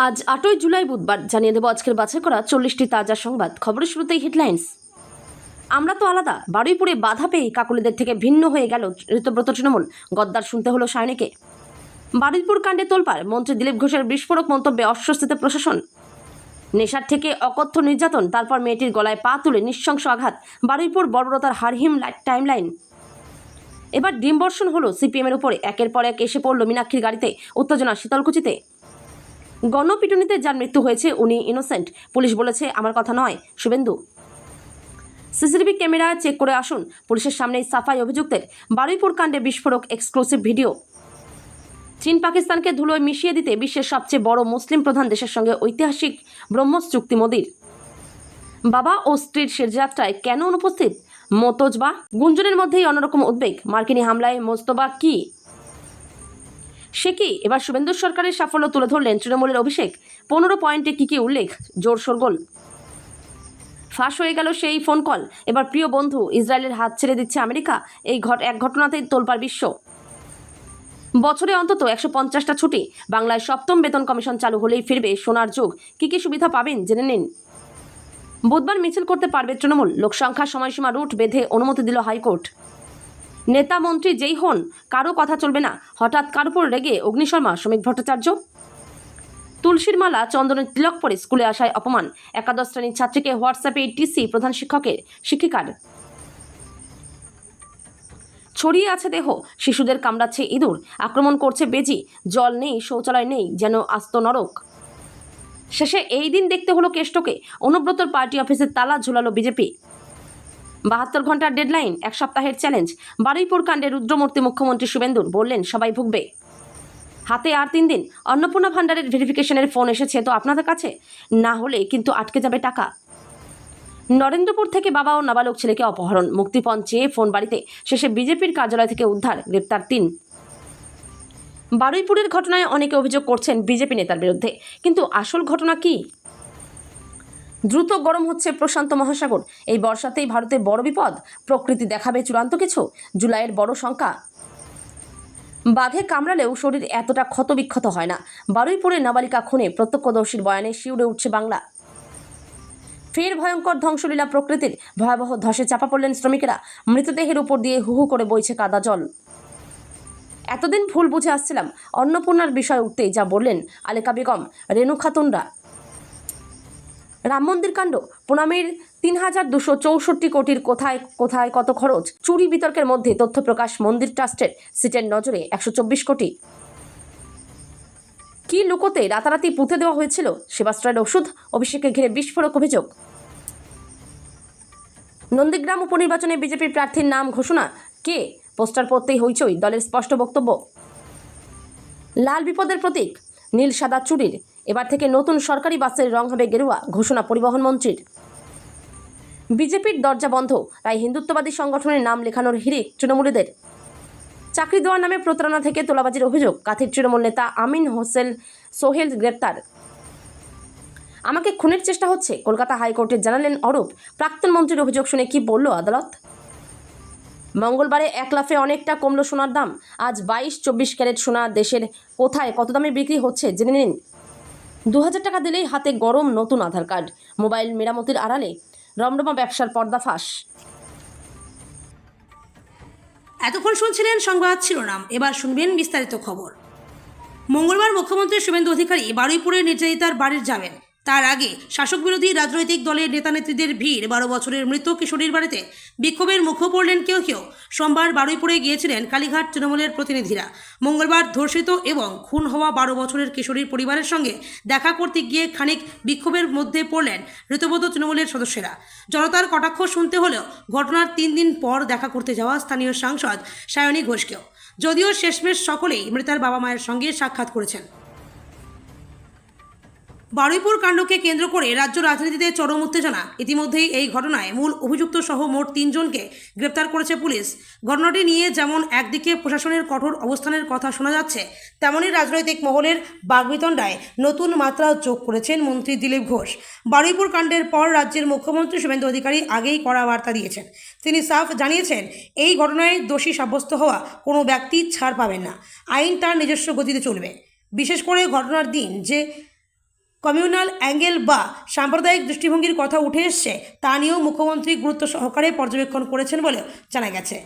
আজ ৮ই জুলাই বুধবার জানিয়ে দেব আজকের বাছাই করা 40টি তাজা সংবাদ। খবরের শুরুতেই হেডলাইন্স। আমরা তো আলাদা, বারুইপুরে বাধা পেয়ে কাকলিদের থেকে ভিন্ন হয়ে গেল ঋতব্রত তৃণমূল, গদ্দার শুনতে হলো সায়নীকে। বারুইপুর কাণ্ডে তোলপাড়, মন্ত্রী দিলীপ ঘোষের বিস্ফোরক মন্তব্যে অস্বস্তিতে প্রশাসন। নেশার থেকে অকথ্য নির্যাতন, তারপর মেয়েটির গলায় পা তুলে নৃশংস আঘাত, বারুইপুর বর্বরতার হারহিম টাইমলাইন। এবার ডিমবর্ষণ হলো সিপিএমের উপরে, একের পর এক এসে পড়ল মীনাক্ষীর গাড়িতে উত্তেজনা শীতলকুচিতে। গণপিটুনিতে যার মৃত্যু হয়েছে উনি ইনোসেন্ট, পুলিশ বলেছে আমার কথা নয় শুভেন্দু। সিসিটিভি ক্যামেরা চেক করে আসুন, পুলিশের সামনেই সাফাই অভিযুক্তের। বারুইপুর কাণ্ডে বিস্ফোরক এক্সক্লুসিভ ভিডিও। চীন পাকিস্তানকে ধুলোয় মিশিয়ে দিতে বিশ্বের সবচেয়ে বড় মুসলিম প্রধান দেশের সঙ্গে ঐতিহাসিক ব্রহ্মস চুক্তি মোদির। বাবা ও স্ত্রীর শেরযাত্রায় কেন অনুপস্থিত মোতজবা? গুঞ্জনের মধ্যেই অন্যরকম উদ্বেগ, মার্কিনী হামলায় মোস্তবা কি সে কি? এবার শুভেন্দু সরকারের সাফল্য তুলে ধরলেন তৃণমূলের অভিষেক। 15 পয়েন্টে কি উল্লেখ, জোর শোরগোল। ফাঁস হয়ে গেল সেই ফোন কল, এবার প্রিয় বন্ধু ইসরায়েলের হাত ছেড়ে দিচ্ছে আমেরিকা। এই এক ঘটনাতেই তোলপাড় বিশ্ব। বছরে অন্তত 150টা ছুটি, বাংলায় 7ম বেতন কমিশন চালু হলেই ফিরবে সোনার যুগ। কি সুবিধা পাবেন জেনে নিন। বুধবার মিছিল করতে পারবে তৃণমূল, লোকসংখ্যা সময়সীমা রুট বেঁধে অনুমতি দিল হাইকোর্ট। নেতা মন্ত্রী যেই হন, কারো কথা চলবে না। হঠাৎ কার উপর রেগে অগ্নিশর্মা শ্রমিক ভট্টাচার্য। তুলসীর মালা চন্দনের তিলক পরে স্কুলে আসায় অপমান, একাদশ শ্রেণীর ছাত্রীকে হোয়াটসঅ্যাপে টিসি প্রধান শিক্ষিকার। ছড়িয়ে আছে দেহ, শিশুদের কামড়াচ্ছে ইঁদুর, আক্রমণ করছে বেজি, জল নেই, শৌচালয় নেই, যেন আস্ত নরক। শেষে এই দিন দেখতে হলো কেষ্টকে, অনুব্রতর পার্টি অফিসের তালা ঝুলালো বিজেপি। 72 ঘন্টার ডেডলাইন, এক সপ্তাহের চ্যালেঞ্জ। বারুইপুর কাণ্ডে রুদ্রমূর্তি মুখ্যমন্ত্রী শুভেন্দুর, বললেন সবাই ভুগবে। হাতে আর 3 দিন। অন্নপূর্ণা ভান্ডারের ভেরিফিকেশনের ফোন এসেছে তো আপনাদের কাছে? না হলে কিন্তু আটকে যাবে টাকা। নরেন্দ্রপুর থেকে বাবা ও নাবালক ছেলেকে অপহরণ, মুক্তিপণ চেয়ে ফোন বাড়িতে, শেষে বিজেপির কার্যালয় থেকে উদ্ধার, গ্রেপ্তার 3। বারুইপুরের ঘটনায় অনেকে অভিযোগ করছেন বিজেপি নেতার বিরুদ্ধে, কিন্তু আসল ঘটনা কি? দ্রুত গরম হচ্ছে প্রশান্ত মহাসাগর। এই বর্ষাতেই ভারতে বড় বিপদ, প্রকৃতি দেখাবে চূড়ান্ত কিছু। জুলাইয়ের বড় সংখ্যা। বাঘে কামড়ালেও শরীর এতটা ক্ষতবিক্ষত হয় না। বারুইপুরে নাবালিকা খুনে প্রত্যক্ষদর্শীর বয়ানে শিউরে উঠছে বাংলা। ফের ভয়ঙ্কর ধ্বংসলীলা প্রকৃতির, ভয়াবহ ধসে চাপা পড়লেন শ্রমিকেরা। মৃতদেহের উপর দিয়ে হু হু করে বইছে কাদা জল। এতদিন ভুল বুঝে আসছিলাম, অন্নপূর্ণার বিষয় উঠতেই যা বললেন আলেকা বেগম, রেণু খাতুনরা। রাম মন্দির কাণ্ড, প্রণামীর 3264 কোটির কোথায় কত খরচ? চুরি বিতর্কের মধ্যে তথ্য প্রকাশ মন্দির ট্রাস্টের, সিটের নজরে 124 কোটি। কি লুকোতে রাতারাতি পুঁতে দেওয়া হয়েছিল সেবাশ্রয়ের ওষুধ? অভিষেককে ঘিরে বিস্ফোরক অভিযোগ। নন্দীগ্রাম উপনির্বাচনে বিজেপির প্রার্থীর নাম ঘোষণা, কে? পোস্টার পড়তেই হইচই, দলের স্পষ্ট বক্তব্য। লাল বিপদের প্রতীক, নীল সাদা চুরির, এবার থেকে নতুন সরকারি বাসের রং হবে গেরুয়া, ঘোষণা পরিবহন মন্ত্রীর। বিজেপির দরজা বন্ধ, তাই হিন্দুত্ববাদী সংগঠনের নাম লেখানোর হিড়িক তৃণমূলীদের। চাকরি দেওয়ার নামে প্রতারণা থেকে তোলাবাজির অভিযোগ, কাথির তৃণমূল নেতা আমিন হোসেন সোহেল গ্রেপ্তার। আমাকে খুনের চেষ্টা হচ্ছে, কলকাতা হাইকোর্টে জানালেন অরূপ। প্রাক্তন মন্ত্রীর অভিযোগ শুনে কি বলল আদালত? মঙ্গলবারে এক লাফে অনেকটা কমলো সোনার দাম। আজ 22-24 ক্যারেট সোনা দেশের কোথায় কত দামে বিক্রি হচ্ছে জেনে নিন। 2000 টাকা দিলেই হাতে গরম নতুন আধার কার্ড। মোবাইল মেরামতির আড়ালে রমরমা ব্যবসার পর্দাফাঁস। এতক্ষণ শুনছিলেন সংবাদ শিরোনাম, এবার শুনবেন বিস্তারিত খবর। মঙ্গলবার মুখ্যমন্ত্রী শুভেন্দু অধিকারী বারুইপুরের নির্যাতিতার বাড়ির যাবেন। তার আগে শাসক বিরোধী রাজনৈতিক দলের নেতানেত্রীদের ভিড় 12 বছরের মৃত কিশোরীর বাড়িতে। বিক্ষোভের মুখও পড়লেন কেউ। সোমবার বারুইপুরে গিয়েছিলেন কালীঘাট তৃণমূলের প্রতিনিধিরা। মঙ্গলবার ধর্ষিত এবং খুন হওয়া 12 বছরের কিশোরীর পরিবারের সঙ্গে দেখা করতে গিয়ে খানিক বিক্ষোভের মধ্যে পড়লেন ঋতব্রত তৃণমূলের সদস্যরা। জনতার কটাক্ষ শুনতে হলেও ঘটনার 3 দিন পর দেখা করতে যাওয়া স্থানীয় সাংসদ সায়নী ঘোষকেও, যদিও শেষমেশ সকলেই মৃতার বাবা মায়ের সঙ্গে সাক্ষাৎ করেছেন। বারুইপুর কাণ্ডকে কেন্দ্র করে রাজ্য রাজনীতিতে চরম উত্তেজনা। ইতিমধ্যেই এই ঘটনায় মূল অভিযুক্ত সহ মোট 3 জনকে গ্রেপ্তার করেছে পুলিশ। ঘটনাটি নিয়ে যেমন একদিকে প্রশাসনের কঠোর অবস্থানের কথা শোনা যাচ্ছে, তেমনই রাজনৈতিক মহলের বাগবিতণ্ডায় নতুন মাত্রা যোগ করেছেন মন্ত্রী দিলীপ ঘোষ। বারুইপুর কাণ্ডের পর রাজ্যের মুখ্যমন্ত্রী শুভেন্দু অধিকারী আগেই কড়া বার্তা দিয়েছেন। তিনি সাফ জানিয়েছেন, এই ঘটনায় দোষী সাব্যস্ত হওয়া কোনো ব্যক্তি ছাড় পাবেন না। আইন তার নিজস্ব গতিতে চলবে। বিশেষ করে ঘটনার দিন যে কমিউনাল অ্যাঙ্গেল বা সাম্প্রদায়িক দৃষ্টিভঙ্গির কথা উঠে এসছে তা নিয়েও মুখ্যমন্ত্রী গুরুত্ব সহকারে পর্যবেক্ষণ করেছেন বলে জানা গেছে।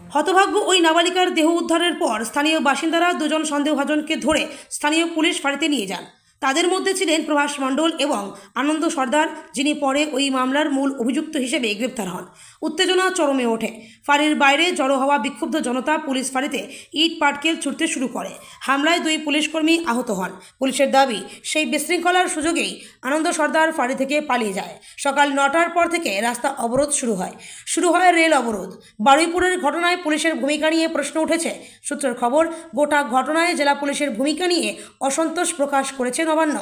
হতভাগ্য ওই নাবালিকার দেহ উদ্ধারের পর স্থানীয় বাসিন্দারা দুজন সন্দেহভাজনকে ধরে স্থানীয় পুলিশ ফাঁড়িতে নিয়ে যান। তাদের মধ্যে ছিলেন প্রভাস মণ্ডল এবং আনন্দ সর্দার, যিনি পরে ওই মামলার মূল অভিযুক্ত হিসেবে গ্রেপ্তার হন। উত্তেজনা চরমে ওঠে। ফাঁড়ির বাইরে জড়ো হওয়া বিক্ষুব্ধ জনতা পুলিশ ফাঁড়িতে ইট পাটকেল ছুটতে শুরু করে। হামলায় 2 পুলিশকর্মী আহত হন। পুলিশের দাবি, সেই বিশৃঙ্খলার সুযোগেই আনন্দ সর্দার ফাঁড়ি থেকে পালিয়ে যায়। সকাল 9টার পর থেকে রাস্তা অবরোধ শুরু হয় রেল অবরোধ। বারুইপুরের ঘটনায় পুলিশের ভূমিকা নিয়ে প্রশ্ন উঠেছে। সূত্রের খবর, গোটা ঘটনায় জেলা পুলিশের ভূমিকা নিয়ে অসন্তোষ প্রকাশ করেছে নবান্ন।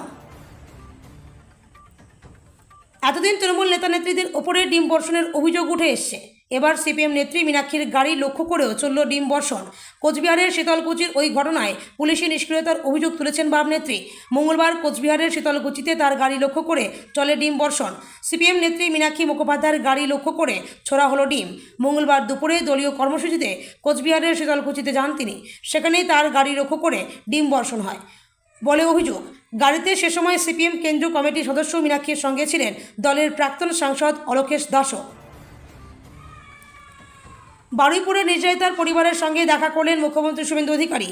এতদিন তৃণমূল নেতা নেত্রীদের ওপরে ডিম বর্ষণের অভিযোগ উঠে এসছে। এবার সিপিএম নেত্রী মীনাক্ষীর গাড়ি লক্ষ্য করেও চলল ডিম বর্ষণ। কোচবিহারের শীতলকুচির ওই ঘটনায় পুলিশি নিষ্ক্রিয়তার অভিযোগ তুলেছেন বাম নেত্রী। মঙ্গলবার কোচবিহারের শীতলকুচিতে তার গাড়ি লক্ষ্য করে চলে ডিম বর্ষণ। সিপিএম নেত্রী মীনাক্ষী মুখোপাধ্যায়ের গাড়ি লক্ষ্য করে ছোড়া হলো ডিম। মঙ্গলবার দুপুরে দলীয় কর্মসূচিতে কোচবিহারের শীতলকুচিতে যান তিনি। সেখানেই তার গাড়ি লক্ষ্য করে ডিম বর্ষণ হয় বলে অভিযোগ। গাড়িতে সে সময় সিপিএম কেন্দ্রীয় কমিটির সদস্য মীনাক্ষীর সঙ্গে ছিলেন দলের প্রাক্তন সাংসদ অলোকেশ দাসও। বারুইপুরে নির্যাতিতার পরিবারের সঙ্গে দেখা করলেন মুখ্যমন্ত্রী শুভেন্দু অধিকারী।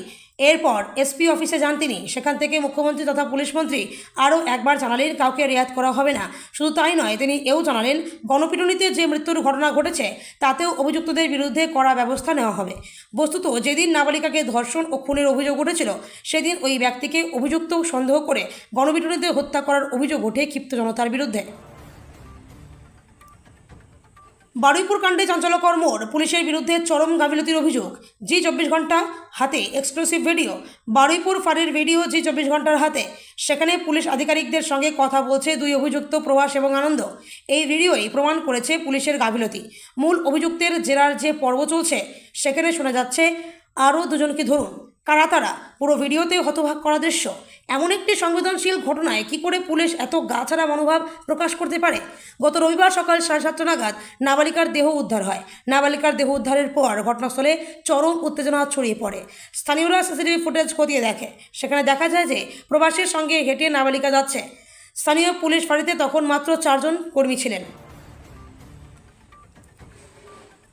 এরপর এসপি অফিসে যান তিনি। সেখান থেকে মুখ্যমন্ত্রী তথা পুলিশমন্ত্রী আরও একবার জানালেন কাউকে রেয়াত করা হবে না। শুধু তাই নয়, তিনি এও জানালেন গণপিটুনিতে যে মৃত্যুর ঘটনা ঘটেছে তাতেও অভিযুক্তদের বিরুদ্ধে কড়া ব্যবস্থা নেওয়া হবে। বস্তুত যেদিন নাবালিকাকে ধর্ষণ ও খুনের অভিযোগ উঠেছিল সেদিন ওই ব্যক্তিকে অভিযুক্ত সন্দেহ করে গণপিটুনিতে হত্যা করার অভিযোগ ওঠে ক্ষিপ্ত জনতার বিরুদ্ধে। বারুইপুর কাণ্ডে চাঞ্চল্যকর মোড়। পুলিশের বিরুদ্ধে চরম গাফিলতির অভিযোগ। জি 24 ঘন্টা হাতে এক্সক্লুসিভ ভিডিও। বারুইপুর ফাঁড়ির ভিডিও জি 24 ঘন্টার হাতে। সেখানে পুলিশ আধিকারিকদের সঙ্গে কথা বলছে 2 অভিযুক্ত প্রভাস এবং আনন্দ। এই ভিডিওই প্রমাণ করেছে পুলিশের গাফিলতি। মূল অভিযুক্তের জেরার যে পর্ব চলছে সেখানে শোনা যাচ্ছে আরও 2 জনকে ধরুন। কারা তারা? পুরো ভিডিওতে হতবাক করা দৃশ্য। এমন একটি সংবেদনশীল ঘটনায় কী করে পুলিশ এত গাছাড়া মনোভাব প্রকাশ করতে পারে? গত রবিবার সকাল 7:30 নাগাদ নাবালিকার দেহ উদ্ধার হয়। নাবালিকার দেহ উদ্ধারের পর ঘটনাস্থলে চরম উত্তেজনা ছড়িয়ে পড়ে। স্থানীয়রা সিসিটিভি ফুটেজ খতিয়ে দেখে। সেখানে দেখা যায় যে প্রবাসীর সঙ্গে হেঁটে নাবালিকা যাচ্ছে। স্থানীয় পুলিশ ফাঁড়িতে তখন মাত্র 4 জন কর্মী ছিলেন।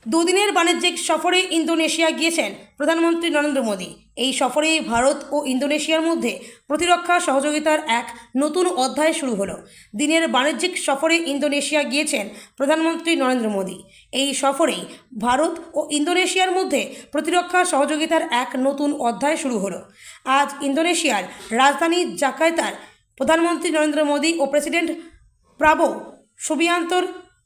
2 দিনের বাণিজ্যিক সফরে ইন্দোনেশিয়া গিয়েছেন প্রধানমন্ত্রী নরেন্দ্র মোদী। এই সফরেই ভারত ও ইন্দোনেশিয়ার মধ্যে প্রতিরক্ষা সহযোগিতার এক নতুন অধ্যায় শুরু হলো। দিনের বাণিজ্যিক সফরে ইন্দোনেশিয়া গিয়েছেন প্রধানমন্ত্রী নরেন্দ্র মোদী। এই সফরেই ভারত ও ইন্দোনেশিয়ার মধ্যে প্রতিরক্ষা সহযোগিতার এক নতুন অধ্যায় শুরু হলো। আজ ইন্দোনেশিয়ার রাজধানী জাকার্তায় প্রধানমন্ত্রী নরেন্দ্র মোদী ও প্রেসিডেন্ট প্রাবো সুবিয়ান্তোর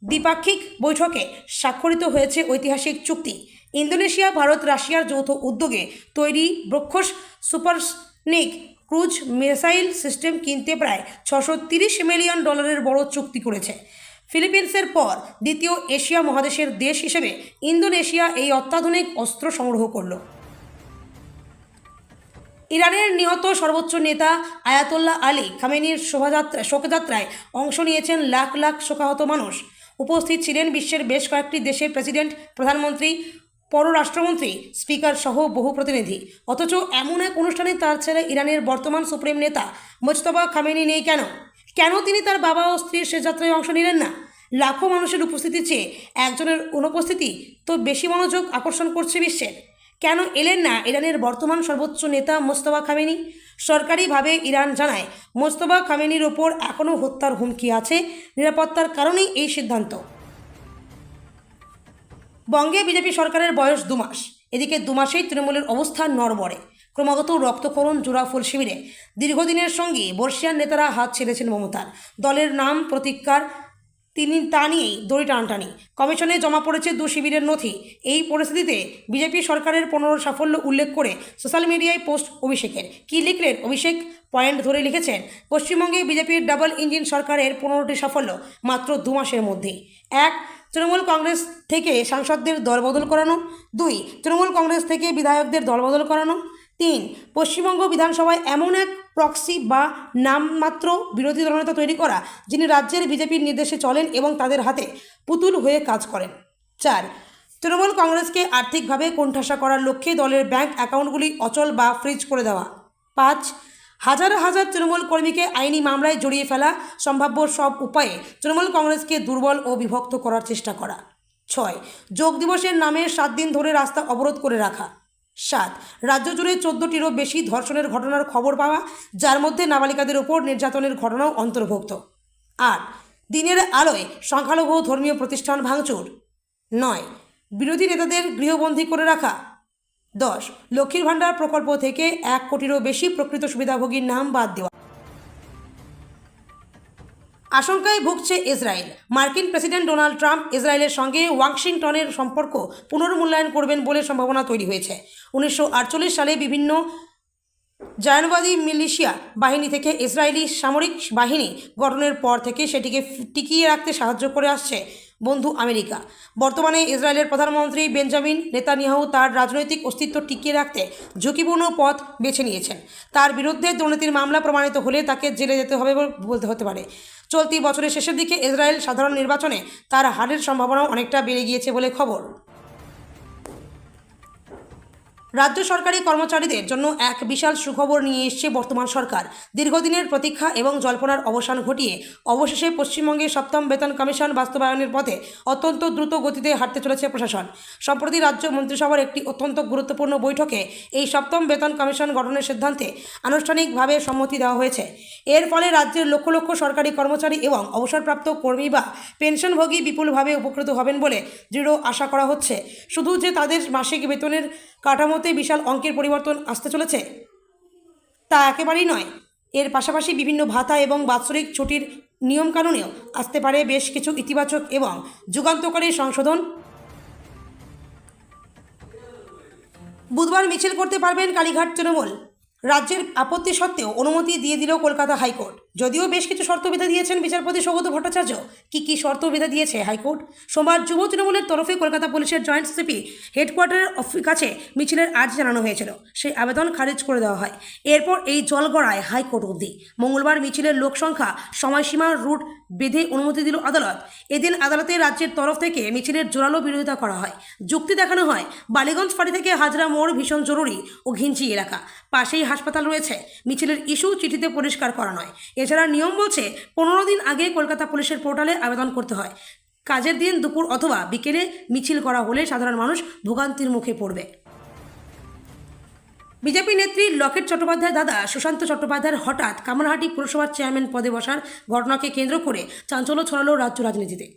দ্বিপাক্ষিক বৈঠকে স্বাক্ষরিত হয়েছে ঐতিহাসিক চুক্তি। ইন্দোনেশিয়া, ভারত, রাশিয়ার যৌথ উদ্যোগে তৈরি BrahMos supersonic cruise missile system কিনতে প্রায় $630 মিলিয়ন বড় চুক্তি করেছে। ফিলিপিন্সের পর দ্বিতীয় এশিয়া মহাদেশের দেশ হিসেবে ইন্দোনেশিয়া এই অত্যাধুনিক অস্ত্র সংগ্রহ করল। ইরানের নিহত সর্বোচ্চ নেতা আয়াতোল্লাহ আলী খামেনির শোভাযাত্রায় অংশ নিয়েছেন লাখ লাখ শোকাহত মানুষ। উপস্থিত ছিলেন বিশ্বের বেশ কয়েকটি দেশের প্রেসিডেন্ট, প্রধানমন্ত্রী, পররাষ্ট্রমন্ত্রী, স্পিকার সহ বহু প্রতিনিধি। অথচ এমন এক অনুষ্ঠানে তার ছেলে ইরানের বর্তমান সুপ্রিম নেতা মোজতবা খামেনি নেই কেন? কেন তিনি তার বাবা ও স্ত্রীর সে যাত্রায় অংশ নিলেন না? লাখো মানুষের উপস্থিতি চেয়ে একজনের অনুপস্থিতি তো বেশি মনোযোগ আকর্ষণ করছে বিশ্বের। কেন এলেন না ইরানের বর্তমান সর্বোচ্চ নেতা মোজতবা খামেনি? সরকারিভাবে ইরান জানায় মোজতবা খামেনির ওপর এখনও হত্যার হুমকি আছে। নিরাপত্তার কারণেই এই সিদ্ধান্ত। বঙ্গে বিজেপি সরকারের বয়স 2 মাস। এদিকে 2 মাসেই তৃণমূলের অবস্থা নড়বড়ে। ক্রমাগত রক্তক্ষরণ, জোড়াফুল শিবিরে দীর্ঘদিনের সঙ্গী বর্ষিয়ান নেতারা হাত ছেড়েছেন মমতার। দলের নাম প্রতিজ্ঞার তা নিয়েই দড়ি টানাটানি। কমিশনে জমা পড়েছে 2 শিবিরের নথি। এই পরিস্থিতিতে বিজেপি সরকারের 15 সাফল্য উল্লেখ করে সোশ্যাল মিডিয়ায় পোস্ট অভিষেকের। কী লিখলেন অভিষেক? পয়েন্ট ধরে লিখেছেন, পশ্চিমবঙ্গে বিজেপির ডাবল ইঞ্জিন সরকারের 15টি সাফল্য মাত্র 2 মাসের মধ্যেই। 1. তৃণমূল কংগ্রেস থেকে সাংসদদের দলবদল করানো। 2. তৃণমূল কংগ্রেস থেকে বিধায়কদের দলবদল করানো। 3. পশ্চিমবঙ্গ বিধানসভায় এমন এক প্রক্সি বা নামমাত্র বিরোধী দলনেতা তৈরি করা যিনি রাজ্যের বিজেপির নির্দেশে চলেন এবং তাদের হাতে পুতুল হয়ে কাজ করেন। 4. তৃণমূল কংগ্রেসকে আর্থিকভাবে কোণঠাসা করার লক্ষ্যে দলের ব্যাংক অ্যাকাউন্টগুলি অচল বা ফ্রিজ করে দেওয়া। 5. হাজার হাজার তৃণমূল কর্মীকে আইনি মামলায় জড়িয়ে ফেলা, সম্ভাব্য সব উপায়ে তৃণমূল কংগ্রেসকে দুর্বল ও বিভক্ত করার চেষ্টা করা। 6. যোগ দিবসের নামে 7 দিন ধরে রাস্তা অবরোধ করে রাখা। 7. রাজ্য জুড়ে 14টিরও বেশি ধর্ষণের ঘটনার খবর পাওয়া, যার মধ্যে নাবালিকাদের ওপর নির্যাতনের ঘটনাও অন্তর্ভুক্ত। 8. দিনের আলোয় সংখ্যালঘু ধর্মীয় প্রতিষ্ঠান ভাঙচুর। 9. বিরোধী নেতাদের গৃহবন্দী করে রাখা। 10. লক্ষ্মীর ভাণ্ডার প্রকল্প থেকে 1 কোটিরও বেশি প্রকৃত সুবিধাভোগীর নাম বাদ দেওয়া। আশঙ্কায় ভুগছে ইসরায়েল। মার্কিন প্রেসিডেন্ট ডোনাল্ড ট্রাম্প ইসরায়েলের সঙ্গে ওয়াশিংটনের সম্পর্ক পুনর্মূল্যায়ন করবেন বলে সম্ভাবনা তৈরি হয়েছে। 1948 সালে বিভিন্ন জায়নবাদী মিলিশিয়া বাহিনী থেকে ইসরায়েলি সামরিক বাহিনী গঠনের পর থেকে সেটিকে টিকিয়ে রাখতে সাহায্য করে আসছে বন্ধু আমেরিকা। বর্তমানে ইসরায়েলের প্রধানমন্ত্রী বেঞ্জামিন নেতানিয়াহু তার রাজনৈতিক অস্তিত্ব টিকিয়ে রাখতে ঝুঁকিপূর্ণ পথ বেছে নিয়েছেন। তার বিরুদ্ধে দুর্নীতির মামলা প্রমাণিত হলে তাকে জেলে যেতে হবে বলতে হতে পারে। চলতি বছরের শেষের দিকে ইসরায়েল সাধারণ নির্বাচনে তার হারের সম্ভাবনাও অনেকটা বেড়ে গিয়েছে বলে খবর। রাজ্য সরকারি কর্মচারীদের জন্য এক বিশাল সুখবর নিয়ে এসছে বর্তমান সরকার। দীর্ঘদিনের প্রতীক্ষা এবং জল্পনার অবসান ঘটিয়ে অবশেষে পশ্চিমবঙ্গে 7ম বেতন কমিশন বাস্তবায়নের পথে অত্যন্ত দ্রুত গতিতে হাঁটতে চলেছে প্রশাসন। সম্প্রতি রাজ্য মন্ত্রিসভার একটি অত্যন্ত গুরুত্বপূর্ণ বৈঠকে এই 7ম বেতন কমিশন গঠনের সিদ্ধান্তে আনুষ্ঠানিকভাবে সম্মতি দেওয়া হয়েছে। এর ফলে রাজ্যের লক্ষ লক্ষ সরকারি কর্মচারী এবং অবসরপ্রাপ্ত কর্মী বা পেনশনভোগী বিপুলভাবে উপকৃত হবেন বলে দৃঢ় আশা করা হচ্ছে। শুধু যে তাদের মাসিক বেতনের কাঠামোতে বিশাল অঙ্কের পরিবর্তন আসতে চলেছে তা একেবারেই নয়, এর পাশাপাশি বিভিন্ন ভাতা এবং বাৎসরিক ছুটির নিয়মকানুনেও আসতে পারে বেশ কিছু ইতিবাচক এবং যুগান্তকারী সংশোধন। বুধবার মিছিল করতে পারবেন কালীঘাট তৃণমূল। রাজ্যের আপত্তি সত্ত্বেও অনুমতি দিয়ে দিল কলকাতা হাইকোর্ট। যদিও বেশ কিছু শর্ত বিধা দিয়েছেন বিচারপতি সৌগত ভট্টাচার্য। কী শর্ত বিধা দিয়েছে হাইকোর্ট? সোমবার যুব তৃণমূলের তরফে কলকাতা পুলিশের জয়েন্ট সিপি হেডকোয়ার্টারের কাছে মিছিলের আর্জি জানানো হয়েছিল। সেই আবেদন খারিজ করে দেওয়া হয়। এরপর এই জলগড়ায় হাইকোর্ট অবধি। মঙ্গলবার মিছিলের লোকসংখ্যা, সময়সীমা, রুট বেঁধে অনুমতি দিল আদালত। এদিন আদালতে রাজ্যের তরফ থেকে মিছিলের জোরালো বিরোধিতা করা হয়। যুক্তি দেখানো হয়, বালিগঞ্জ ফাঁড়ি থেকে হাজরা মোড় ভীষণ জরুরি ও ঘিঞ্চি এলাকা, পাশেই হাসপাতাল রয়েছে। মিছিলের ইস্যু চিঠিতে পরিষ্কার করা নয়। এছাড়া নিয়ম বলছে 15 দিন আগে কলকাতা পুলিশের পোর্টালে আবেদন করতে হয়। কাজের দিন দুপুর অথবা বিকেলে মিছিল করা হলে সাধারণ মানুষ ভোগান্তির মুখে পড়বে। বিজেপি নেত্রী লকেট চট্টোপাধ্যায়ের দাদা সুশান্ত চট্টোপাধ্যায়ের হঠাৎ কামারহাটি পুরসভার চেয়ারম্যান পদে বসার ঘটনাকে কেন্দ্র করে চাঞ্চল্য ছড়ালো রাজ্য রাজনীতিতে।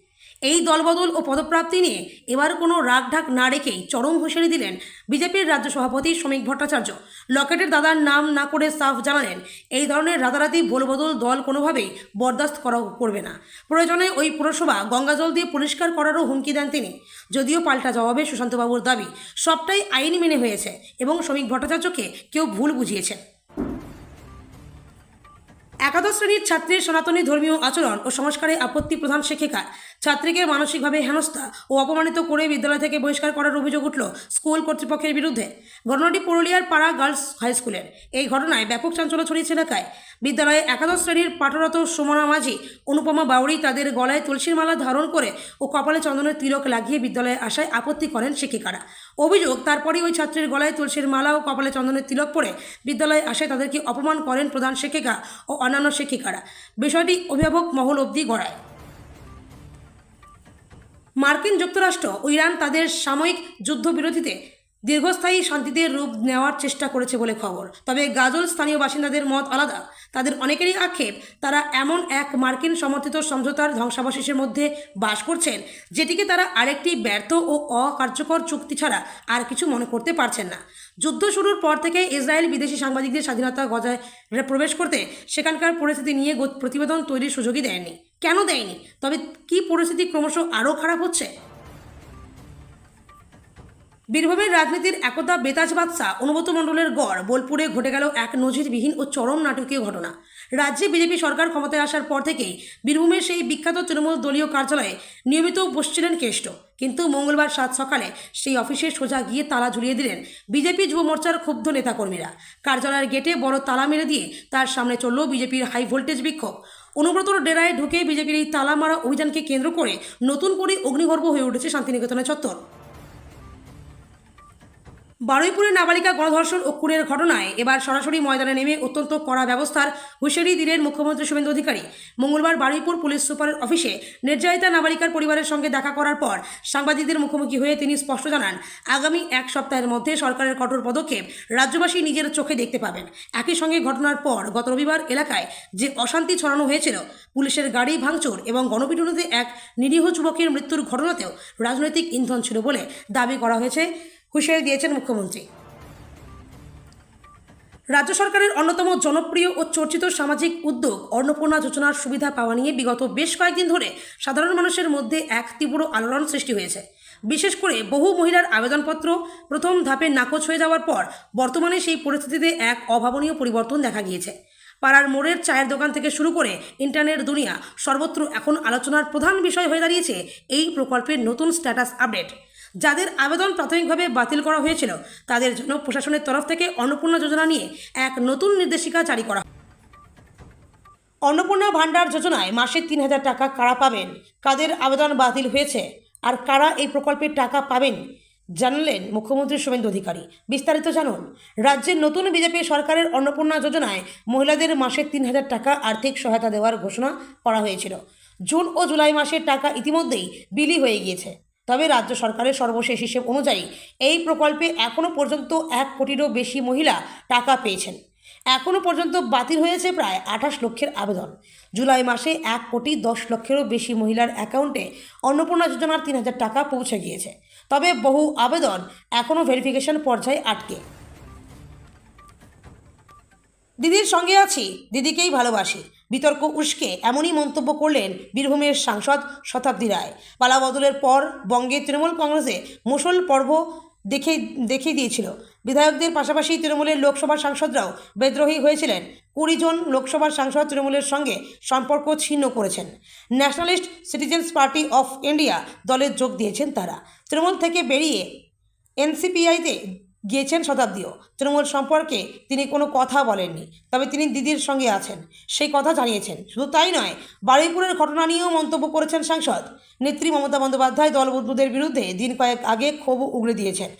এই দলবদল ও পদপ্রাপ্তি নিয়ে এবার কোনো রাগঢাক না রেখেই চরম হুঁশিয়ারি দিলেন বিজেপির রাজ্য সভাপতি শ্রমিক ভট্টাচার্য। লকেটের দাদার নাম না করে সাফ জানালেন, এই ধরনের রাতারাতি ভোলবদল দল কোনোভাবেই বরদাস্ত করবে না। প্রয়োজনে ওই পুরসভা গঙ্গাজল দিয়ে পরিষ্কার করারও হুমকি দেন তিনি। যদিও পাল্টা জবাবে সুশান্তবাবুর দাবি, সবটাই আইন মেনে হয়েছে এবং শ্রমিক ভট্টাচার্যকে কেউ ভুল বুঝিয়েছেন। একাদশ শ্রেণীর ছাত্রীর সনাতনী ধর্মীয় আচরণ ও সংস্কারে আপত্তি প্রধান শিক্ষিকার। ছাত্রীকে মানসিকভাবে হেনস্থা ও অপমানিত করে বিদ্যালয় থেকে বহিষ্কার করার অভিযোগ উঠল স্কুল কর্তৃপক্ষের বিরুদ্ধে। ঘটনাটি পুরুলিয়ার পাড়া গার্লস হাই স্কুলের। এই ঘটনায় ব্যাপক চাঞ্চল্য ছড়িয়েছে এলাকায়। বিদ্যালয়ে একাদশ শ্রেণীর পাঠরত সুমনা মাঝি, অনুপমা বাউরি তাদের গলায় তুলসীর মালা ধারণ করে ও কপালে চন্দনের তিলক লাগিয়ে বিদ্যালয়ে আসায় আপত্তি করেন শিক্ষিকারা। অভিযোগ, তারপরই ওই ছাত্রীর গলায় তুলসীর মালা ও কপালে চন্দনের তিলক পরে বিদ্যালয়ে আসায় তাদেরকে অপমান করেন প্রধান শিক্ষিকা ও অন্যান্য শিক্ষিকারা। বিষয়টি অভিভাবক মহল অবধি গড়ায়। মার্কিন যুক্তরাষ্ট্র ও ইরান তাদের সাময়িক যুদ্ধবিরতিতে দীর্ঘস্থায়ী শান্তিতে রূপ নেওয়ার চেষ্টা করেছে বলে খবর। তবে গাজল স্থানীয় বাসিন্দাদের মত আলাদা। তাদের অনেকেরই আক্ষেপ, তারা এমন এক মার্কিন সমর্থিত সমঝোতার ধ্বংসাবশেষের মধ্যে বাস করছেন, যেটিকে তারা আরেকটি ব্যর্থ ও অকার্যকর চুক্তি ছাড়া আর কিছু মনে করতে পারছেন না। যুদ্ধ শুরুর পর থেকে ইসরায়েল বিদেশি সাংবাদিকদের স্বাধীনতা গজায় প্রবেশ করতে সেখানকার পরিস্থিতি নিয়ে প্রতিবেদন তৈরির সুযোগই দেয়নি। কেন দেয়নি? তবে কি পরিস্থিতি ক্রমশ আরও খারাপ হচ্ছে? বীরভূমের রাজনীতির একদা বেতাজ বাদশা অনুব্রত মণ্ডলের গড় বোলপুরে ঘটে গেল এক নজিরবিহীন ও চরম নাটকীয় ঘটনা। রাজ্যে বিজেপি সরকার ক্ষমতায় আসার পর থেকেই বীরভূমের সেই বিখ্যাত তৃণমূল দলীয় কার্যালয়ে নিয়মিত বসছিলেন কেষ্ট। কিন্তু মঙ্গলবার সাত সকালে সেই অফিসে সোজা গিয়ে তালা ঝুলিয়ে দিলেন বিজেপি যুব মোর্চার ক্ষুব্ধ নেতাকর্মীরা। কার্যালয়ের গেটে বড় তালা মেরে দিয়ে তার সামনে চলল বিজেপির হাই ভোল্টেজ বিক্ষোভ। অনুব্রতর ডেরায় ঢুকে বিজেপির এই তালা মারা অভিযানকে কেন্দ্র করে নতুন করে অগ্নিগর্ভ হয়ে উঠেছে শান্তিনিকেতনের চত্বর। বারুইপুরে নাবালিকা গণধর্ষণ ও খুনের ঘটনায় এবার সরাসরি ময়দানে নেমে অত্যন্ত কড়া ব্যবস্থার হুঁশিয়ারি দিলেন মুখ্যমন্ত্রী শুভেন্দু অধিকারী। মঙ্গলবার বারুইপুর পুলিশ সুপারের অফিসে নির্যাতিতা নাবালিকার পরিবারের সঙ্গে দেখা করার পর সাংবাদিকদের মুখোমুখি হয়ে তিনি স্পষ্ট জানান, আগামী এক সপ্তাহের মধ্যে সরকারের কঠোর পদক্ষেপ রাজ্যবাসী নিজের চোখে দেখতে পাবেন। একই সঙ্গে ঘটনার পর গত রবিবার এলাকায় যে অশান্তি ছড়ানো হয়েছিল, পুলিশের গাড়ি ভাঙচুর এবং গণপিটুনিতে এক নিরীহ যুবকের মৃত্যুর ঘটনাতেও রাজনৈতিক ইন্ধন ছিল বলে দাবি করা হয়েছে, হুঁশিয়ারি দিয়েছেন মুখ্যমন্ত্রী। রাজ্য সরকারের অন্যতম জনপ্রিয় ও চর্চিত সামাজিক উদ্যোগ অন্নপূর্ণা যোজনার সুবিধা পাওয়া নিয়ে বিগত বেশ কয়েকদিন ধরে সাধারণ মানুষের মধ্যে এক তীব্র আলোড়ন সৃষ্টি হয়েছে। বিশেষ করে বহু মহিলার আবেদনপত্র প্রথম ধাপে নাকচ হয়ে যাওয়ার পর বর্তমানে সেই পরিস্থিতিতে এক অভাবনীয় পরিবর্তন দেখা গিয়েছে। পাড়ার মোড়ের চায়ের দোকান থেকে শুরু করে ইন্টারনেট দুনিয়া সর্বত্র এখন আলোচনার প্রধান বিষয় হয়ে দাঁড়িয়েছে এই প্রকল্পের নতুন স্ট্যাটাস আপডেট। যাদের আবেদন প্রাথমিকভাবে বাতিল করা হয়েছিল তাদের জন্য প্রশাসনের তরফ থেকে অন্নপূর্ণা যোজনা নিয়ে এক নতুন নির্দেশিকা জারি করা। অন্নপূর্ণা ভাণ্ডার যোজনায় মাসে ৩,০০০ টাকা কারা পাবেন, কাদের আবেদন বাতিল হয়েছে আর কারা এই প্রকল্পের টাকা পাবেন জানালেন মুখ্যমন্ত্রী শুভেন্দু অধিকারী। বিস্তারিত জানুন। রাজ্যের নতুন বিজেপি সরকারের অন্নপূর্ণা যোজনায় মহিলাদের মাসে ৩,০০০ টাকা আর্থিক সহায়তা দেওয়ার ঘোষণা করা হয়েছিল। জুন ও জুলাই মাসের টাকা ইতিমধ্যেই বিলি হয়ে গিয়েছে। তবে রাজ্য সরকারের সর্বশেষ হিসেব অনুযায়ী এই প্রকল্পে এখনও পর্যন্ত ১ কোটিরও বেশি মহিলা টাকা পেয়েছেন। এখনও পর্যন্ত বাতিল হয়েছে প্রায় ২৮ লক্ষের আবেদন। জুলাই মাসে ১,১০,০০,০০০-এরও বেশি মহিলার অ্যাকাউন্টে অন্নপূর্ণা যোজনার ৩,০০০ টাকা পৌঁছে গিয়েছে। তবে বহু আবেদন এখনও ভেরিফিকেশন পর্যায়ে আটকে। দিদির সঙ্গে আছি, দিদিকেই ভালোবাসি, বিতর্ক উস্কে এমনই মন্তব্য করলেন বীরভূমের সাংসদ শতাব্দী রায়। পালাবদলের পর বঙ্গে তৃণমূল কংগ্রেসে মুষল পর্ব দেখিয়ে দিয়েছিল। বিধায়কদের পাশাপাশি তৃণমূলের লোকসভার সাংসদরাও বিদ্রোহী হয়েছিলেন। ২০ জন লোকসভার সাংসদ তৃণমূলের সঙ্গে সম্পর্ক ছিন্ন করেছেন। Nationalist citizens party of India দলে যোগ দিয়েছেন তারা। তৃণমূল থেকে বেরিয়ে এনসিপিআইতে গিয়েছেন শতাব্দীও। তৃণমূল সম্পর্কে তিনি কোনো কথা বলেননি, তবে তিনি দিদির সঙ্গে আছেন সেই কথা জানিয়েছেন। শুধু তাই নয়, বারুইপুরের ঘটনা নিয়েও মন্তব্য করেছেন সাংসদ। নেত্রী মমতা বন্দ্যোপাধ্যায় দলবদ্ধদের বিরুদ্ধে দিন কয়েক আগে ক্ষোভ উগরে দিয়েছেন।